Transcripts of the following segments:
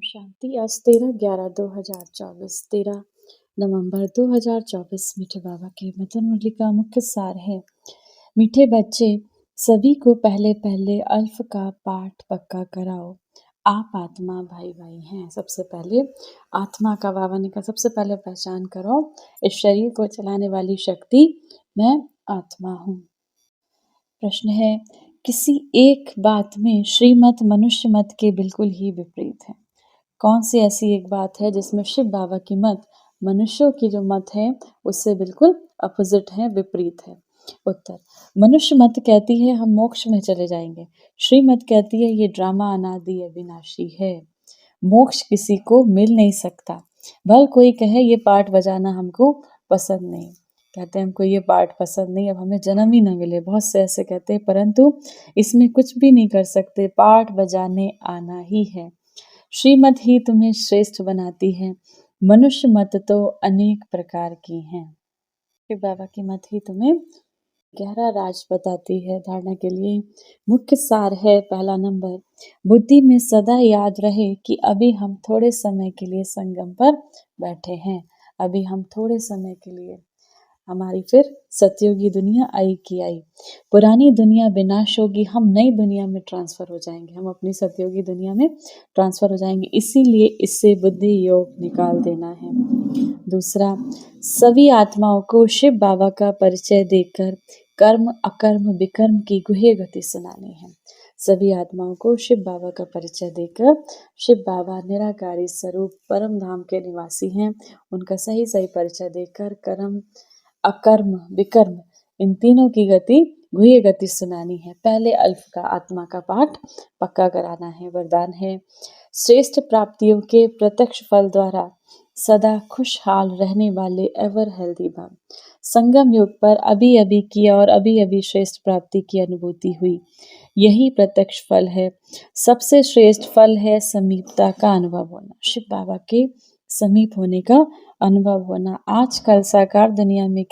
शांति आज 13/11/2024 13 नवंबर 2024 मीठे बाबा के मदन मुरली का मुख्य सार है। मीठे बच्चे, सभी को पहले पहले अल्फ का पाठ पक्का कराओ। आप आत्मा भाई भाई हैं। सबसे पहले आत्मा का बाबा ने कहा, सबसे पहले पहचान करो इस शरीर को चलाने वाली शक्ति मैं आत्मा हूँ। प्रश्न है, किसी एक बात में श्रीमत मनुष्य मत के बिल्कुल ही विपरीत है। कौन सी ऐसी एक बात है जिसमें शिव बाबा की मत मनुष्यों की जो मत है उससे बिल्कुल अपोजिट है, विपरीत है। उत्तर, मनुष्य मत कहती है हम मोक्ष में चले जाएंगे। श्रीमत कहती है ये ड्रामा अनादि अविनाशी है, मोक्ष किसी को मिल नहीं सकता। भल कोई कहे ये पाठ बजाना हमको पसंद नहीं, कहते हैं हमको ये पाठ पसंद नहीं, अब हमें जन्म ही ना मिले। बहुत से ऐसे कहते हैं, परंतु इसमें कुछ भी नहीं कर सकते, पाठ बजाने आना ही है। श्रीमत ही तुम्हें श्रेष्ठ बनाती है, मनुष्य मत तो अनेक प्रकार की हैं। शिव बाबा की मत ही तुम्हें गहरा राज बताती है। धारणा के लिए मुख्य सार है, पहला नंबर, बुद्धि में सदा याद रहे कि अभी हम थोड़े समय के लिए संगम पर बैठे हैं। अभी हम थोड़े समय के लिए, हमारी फिर सतयुगी दुनिया आई की आई, पुरानी दुनिया विनाश होगी, हम नई दुनिया में ट्रांसफर हो जाएंगे, हम अपनी सतयुगी दुनिया में ट्रांसफर हो जाएंगे। इसीलिए इससे बुद्धि योग निकाल देना है। दूसरा, सभी आत्माओं को शिव बाबा का परिचय देकर कर्म अकर्म विकर्म की गुह्य गति सुनानी है। सभी आत्माओं को शिव बाबा का परिचय देकर, शिव बाबा निराकारी स्वरूप परम धाम के निवासी हैं, उनका सही सही परिचय देकर कर्म अकर्म विकर्म इन तीनों की गति गुह्य गति सुनानी है। पहले अल्फ का आत्मा का पाठ पक्का कराना है। वरदान है, श्रेष्ठ प्राप्तियों के प्रत्यक्ष फल द्वारा सदा खुशहाल रहने वाले एवर हेल्दी भव। संगम युग पर अभी अभी किया और अभी अभी श्रेष्ठ प्राप्ति की अनुभूति हुई, यही प्रत्यक्ष फल है। सबसे श्रेष्ठ फल है समीपता का अनुभव होना, शिव बाबा के समीप होने का अनुभव होना। आजकल साकार दुनिया में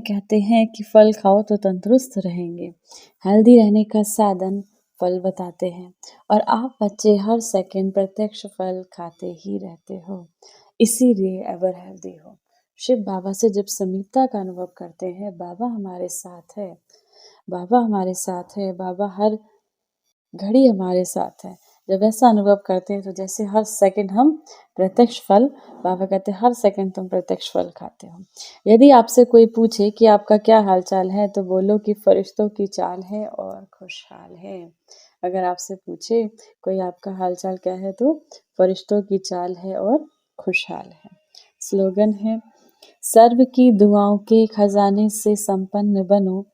कहते हैं कि फल खाओ तो तंदुरुस्त रहेंगे, हेल्दी रहने का साधन फल बताते हैं, और आप बच्चे हर सेकंड प्रत्यक्ष फल खाते ही रहते हो, इसीलिए एवर हेल्दी हो। शिव बाबा से जब समीपता का अनुभव करते हैं, बाबा हमारे साथ है, बाबा हमारे साथ है, बाबा हर घड़ी हमारे साथ है। जब ऐसा अनुभव करते हैं तो जैसे हर सेकंड हम प्रत्यक्ष फल, बाबा कहते हैं हर सेकंड तुम प्रत्यक्ष फल खाते हो। यदि आपसे कोई पूछे कि आपका क्या हाल चाल है तो बोलो कि फरिश्तों की चाल है और खुशहाल है। अगर आपसे पूछे कोई आपका हाल चाल क्या है तो फरिश्तों की चाल है और खुशहाल है। स्लोगन है, सर्व की दुआओं के खजाने से संपन्न बनो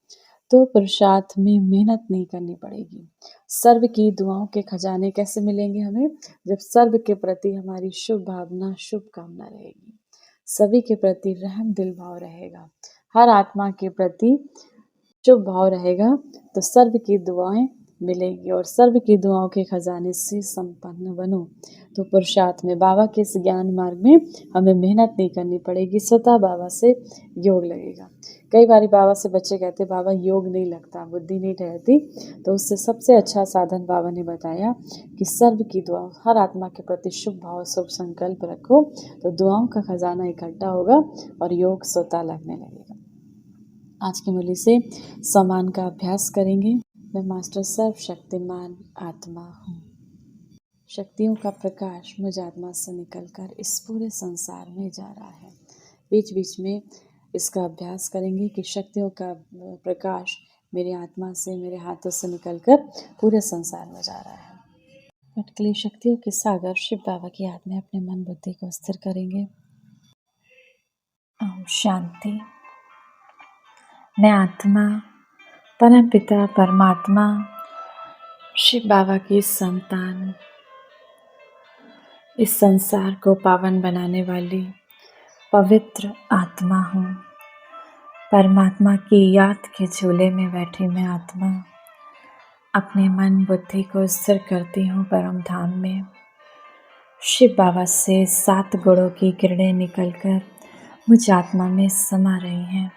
तो पुरुषार्थ में मेहनत नहीं करनी पड़ेगी। सर्व की दुआओं के खजाने कैसे मिलेंगे हमें? जब सर्व के प्रति हमारी शुभ भावना, शुभ कामना रहेगी, सभी के प्रति रहम दिल भाव रहेगा, हर आत्मा के प्रति शुभ भाव रहेगा, तो सर्व की दुआएं मिलेगी। और सर्व की दुआओं के खजाने से संपन्न बनो तो पुरुषार्थ में, बाबा के इस ज्ञान मार्ग में हमें मेहनत नहीं करनी पड़ेगी, स्वतः बाबा से योग लगेगा। कई बार बाबा से बच्चे कहते बाबा योग नहीं लगता, बुद्धि नहीं ठहरती, तो उससे सबसे अच्छा साधन बाबा ने बताया कि सर्व की दुआ, हर आत्मा के प्रति शुभ भाव, शुभ संकल्प रखो तो दुआओं का खजाना इकट्ठा होगा और योग स्वतः लगने लगेगा। आज की मुरली से सम्मान का अभ्यास करेंगे। मैं मास्टर सर्वशक्तिमान आत्मा हूँ। शक्तियों का प्रकाश मुझ आत्मा से निकलकर इस पूरे संसार में जा रहा है। बीच बीच में इसका अभ्यास करेंगे कि शक्तियों का प्रकाश मेरी आत्मा से, मेरे हाथों से निकलकर पूरे संसार में जा रहा है। पटकली शक्तियों के सागर शिव बाबा की याद में अपने मन बुद्धि को स्थिर करेंगे। ओम शांति। मैं आत्मा, परम पिता परमात्मा, शिव बाबा की संतान, इस संसार को पावन बनाने वाली पवित्र आत्मा हूँ। परमात्मा की याद के झूले में बैठी मैं आत्मा अपने मन बुद्धि को स्थिर करती हूँ परम धाम में। शिव बाबा से 7 गुणों की किरणें निकलकर मुझ आत्मा में समा रही हैं।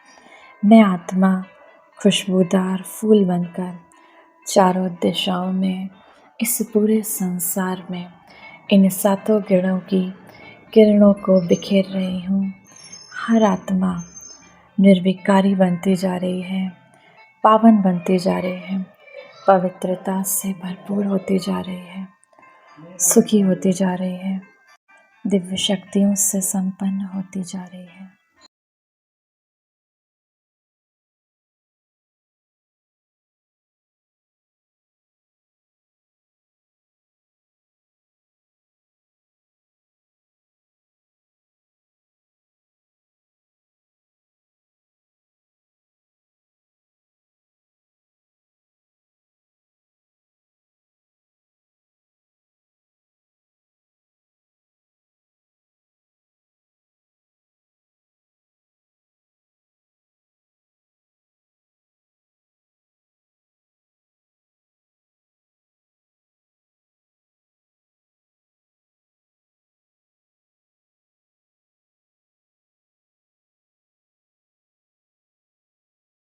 मैं आत्मा खुशबूदार फूल बनकर चारों दिशाओं में इस पूरे संसार में इन सातों किरणों की किरणों को बिखेर रही हूँ। हर आत्मा निर्विकारी बनती जा रही है, पावन बनती जा रही है, पवित्रता से भरपूर होती जा रही है, सुखी होती जा रही है, दिव्य शक्तियों से संपन्न होती जा रही है।